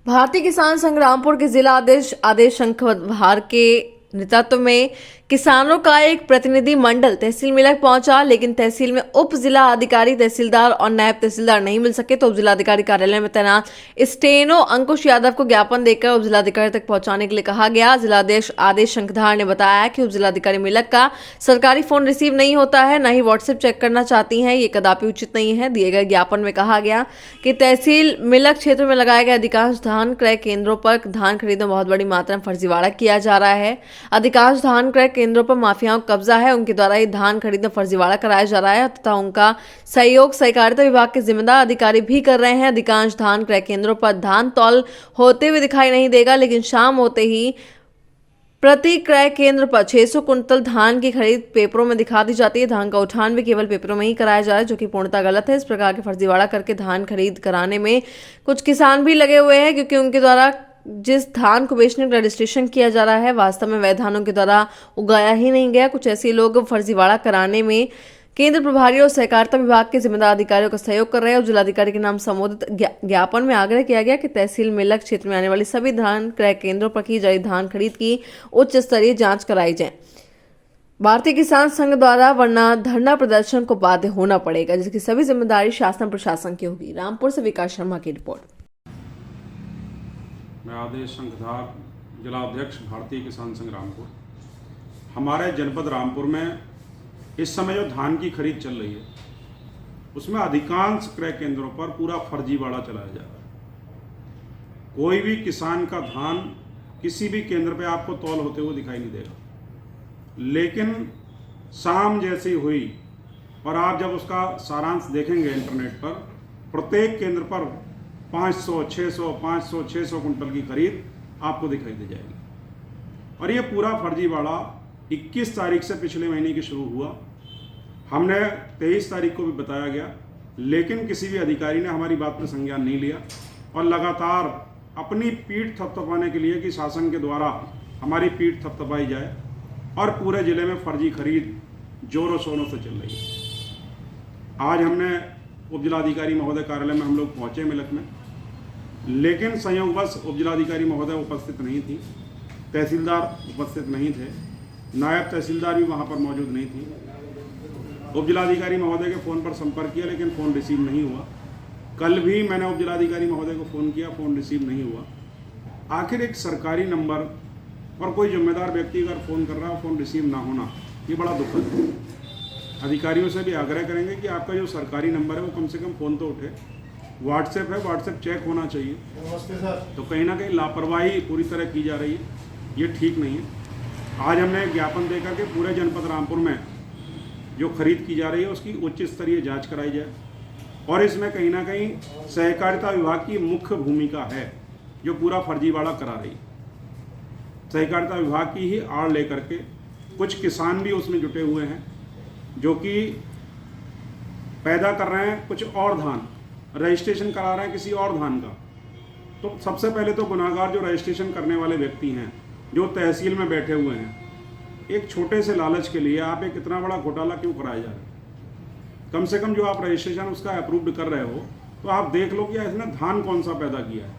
भारतीय किसान संघ रामपुर के जिला अध्यक्ष आदेश शंखवार के नेतृत्व में किसानों का एक प्रतिनिधि मंडल तहसील मिलक पहुंचा, लेकिन तहसील में उप जिला अधिकारी, तहसीलदार और नायब तहसीलदार नहीं मिल सके तो उप जिलाधिकारी कार्यालय में तैनात स्टेनो अंकुश यादव को ज्ञापन देकर उप जिलाधिकारी तक पहुंचाने के लिए कहा गया। जिलाध्यक्ष आदेश शंखधार ने बताया कि उप जिलाधिकारी मिलक का सरकारी फोन रिसीव नहीं होता है, न ही व्हाट्सएप चेक करना चाहती हैं। ये कदापि उचित नहीं है। दिए गए ज्ञापन में कहा गया कि तहसील मिलक क्षेत्र में लगाए गए अधिकांश धान क्रय केंद्रों पर धान खरीद में बहुत बड़ी मात्रा में फर्जीवाड़ा किया जा रहा है। अधिकांश धान क्रय केंद्रों पर माफियाओं का कब्जा है, उनके द्वारा ही धान खरीद में फर्जीवाड़ा कराया जा रहा है तथा उनका सहयोग सहकारिता विभाग के जिम्मेदार अधिकारी भी कर रहे हैं। अधिकांश धान क्रय केंद्रों पर धान तौल होते हुए दिखाई नहीं देगा, लेकिन शाम होते ही प्रति क्रय केंद्र पर 600 कुंतल धान की खरीद पेपरों में दिखा दी जाती है। धान का उठान भी केवल पेपरों में ही कराया जा रहा है, जो कि पूर्णतः गलत है। इस प्रकार के फर्जीवाड़ा करके धान खरीद कराने में कुछ किसान भी लगे हुए हैं, क्योंकि उनके द्वारा जिस धान को बेचने का रजिस्ट्रेशन किया जा रहा है वास्तव में वह धानों के द्वारा उगाया ही नहीं गया। कुछ ऐसे लोग फर्जीवाड़ा कराने में केंद्र प्रभारी और सहकारिता विभाग के जिम्मेदार अधिकारियों का सहयोग कर रहे हैं। जिलाधिकारी के नाम संबोधित ज्ञापन में आग्रह किया गया कि तहसील मिलक क्षेत्र में आने वाली सभी धान क्रय केंद्रों पर की जाए धान खरीद की उच्च स्तरीय जांच कराई जाए भारतीय किसान संघ द्वारा, वरना धरना प्रदर्शन को बाध्य होना पड़ेगा, जिसकी सभी जिम्मेदारी शासन प्रशासन की होगी। रामपुर से विकास शर्मा की रिपोर्ट। मैं आदेश शंखधार, जिला अध्यक्ष भारतीय किसान संघ रामपुर। हमारे जनपद रामपुर में इस समय जो धान की खरीद चल रही है उसमें अधिकांश क्रय केंद्रों पर पूरा फर्जीवाड़ा चलाया जा रहा है। कोई भी किसान का धान किसी भी केंद्र पे आपको तौल होते हुए दिखाई नहीं देगा, लेकिन शाम जैसी हुई और आप जब उसका सारांश देखेंगे इंटरनेट पर, प्रत्येक केंद्र पर 500, 600, 500, 600 कुंटल की खरीद आपको दिखाई दे जाएगी। और ये पूरा फर्जीवाड़ा 21 तारीख से पिछले महीने की शुरू हुआ। हमने 23 तारीख को भी बताया गया, लेकिन किसी भी अधिकारी ने हमारी बात पर संज्ञान नहीं लिया और लगातार अपनी पीठ थपथपाने के लिए कि शासन के द्वारा हमारी पीठ थपथपाई जाए और पूरे जिले में फर्जी खरीद जोरों शोरों से चल रही है। आज हमने उप जिलाधिकारी महोदय कार्यालय में हम लोग पहुँचे मिलक में, लेकिन संयोगवश उप जिलाधिकारी महोदय उपस्थित नहीं थी, तहसीलदार उपस्थित नहीं थे, नायब तहसीलदार भी वहाँ पर मौजूद नहीं थी। उप जिलाधिकारी महोदय के फ़ोन पर संपर्क किया, लेकिन फ़ोन रिसीव नहीं हुआ। कल भी मैंने उप जिलाधिकारी महोदय को फ़ोन किया, फ़ोन रिसीव नहीं हुआ। आखिर एक सरकारी नंबर और कोई जिम्मेदार व्यक्ति अगर फ़ोन कर रहा है, फ़ोन रिसीव ना होना, ये बड़ा दुखद है। अधिकारियों से भी आग्रह करेंगे कि आपका जो सरकारी नंबर है वो कम से कम फ़ोन तो उठे। व्हाट्सएप है, व्हाट्सएप चेक होना चाहिए। तो कहीं ना कहीं लापरवाही पूरी तरह की जा रही है, ये ठीक नहीं है। आज हमने ज्ञापन देकर के पूरे जनपद रामपुर में जो खरीद की जा रही है उसकी उच्च स्तरीय जांच कराई जाए, और इसमें कहीं ना कहीं सहकारिता विभाग की मुख्य भूमिका है, जो पूरा फर्जीवाड़ा करा रही है। सहकारिता विभाग की ही आड़ लेकर के कुछ किसान भी उसमें जुटे हुए हैं, जो कि पैदा कर रहे हैं कुछ और धान, रजिस्ट्रेशन करा रहे हैं किसी और धान का। तो सबसे पहले तो गुनाहगार जो रजिस्ट्रेशन करने वाले व्यक्ति हैं, जो तहसील में बैठे हुए हैं, एक छोटे से लालच के लिए आप एक इतना बड़ा घोटाला क्यों कराया जा रहा है? कम से कम जो आप रजिस्ट्रेशन उसका अप्रूव्ड कर रहे हो तो आप देख लो कि इसने धान कौन सा पैदा किया है।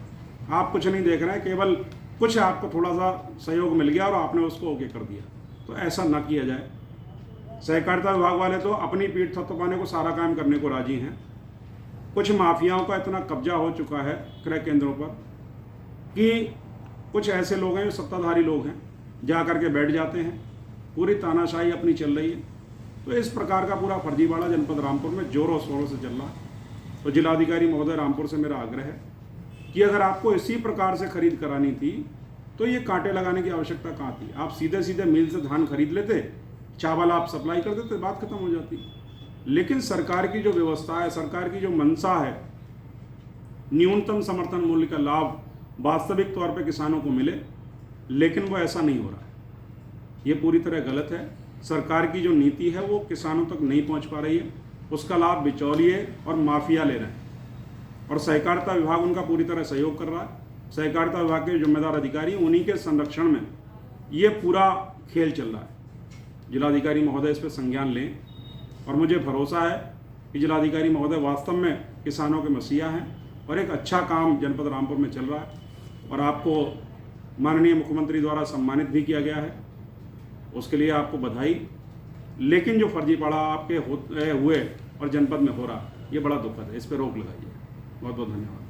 आप कुछ नहीं देख रहे हैं, केवल कुछ आपको थोड़ा सा सहयोग मिल गया और आपने उसको ओके कर दिया। तो ऐसा ना किया जाए। सहकारिता विभाग वाले तो अपनी पीठ थपथपाने को सारा काम करने को राजी हैं। कुछ माफियाओं का इतना कब्जा हो चुका है क्रय केंद्रों पर कि कुछ ऐसे लोग हैं जो सत्ताधारी लोग हैं, जा कर के बैठ जाते हैं, पूरी तानाशाही अपनी चल रही है। तो इस प्रकार का पूरा फर्जीवाड़ा जनपद रामपुर में जोरों शोरों से चल रहा है। तो जिलाधिकारी महोदय रामपुर से मेरा आग्रह है कि अगर आपको इसी प्रकार से खरीद करानी थी तो ये कांटे लगाने की आवश्यकता कहाँ थी? आप सीधे सीधे मिल से धान खरीद लेते, चावल आप सप्लाई कर देते, बात खत्म हो जाती। लेकिन सरकार की जो व्यवस्था है, सरकार की जो मंशा है, न्यूनतम समर्थन मूल्य का लाभ वास्तविक तौर पे किसानों को मिले, लेकिन वो ऐसा नहीं हो रहा है। ये पूरी तरह गलत है। सरकार की जो नीति है वो किसानों तक नहीं पहुंच पा रही है, उसका लाभ बिचौलिए और माफिया ले रहे हैं, और सहकारिता विभाग उनका पूरी तरह सहयोग कर रहा है। सहकारिता विभाग के जिम्मेदार अधिकारी, उन्हीं के संरक्षण में ये पूरा खेल चल रहा है। जिलाधिकारी महोदय इस पर संज्ञान लें, और मुझे भरोसा है कि जिलाधिकारी महोदय वास्तव में किसानों के मसीहा हैं और एक अच्छा काम जनपद रामपुर में चल रहा है। और आपको माननीय मुख्यमंत्री द्वारा सम्मानित भी किया गया है, उसके लिए आपको बधाई। लेकिन जो फर्जीवाड़ा आपके हुए और जनपद में हो रहा, ये बड़ा दुखद है, इस पर रोक लगाइए। बहुत बहुत धन्यवाद।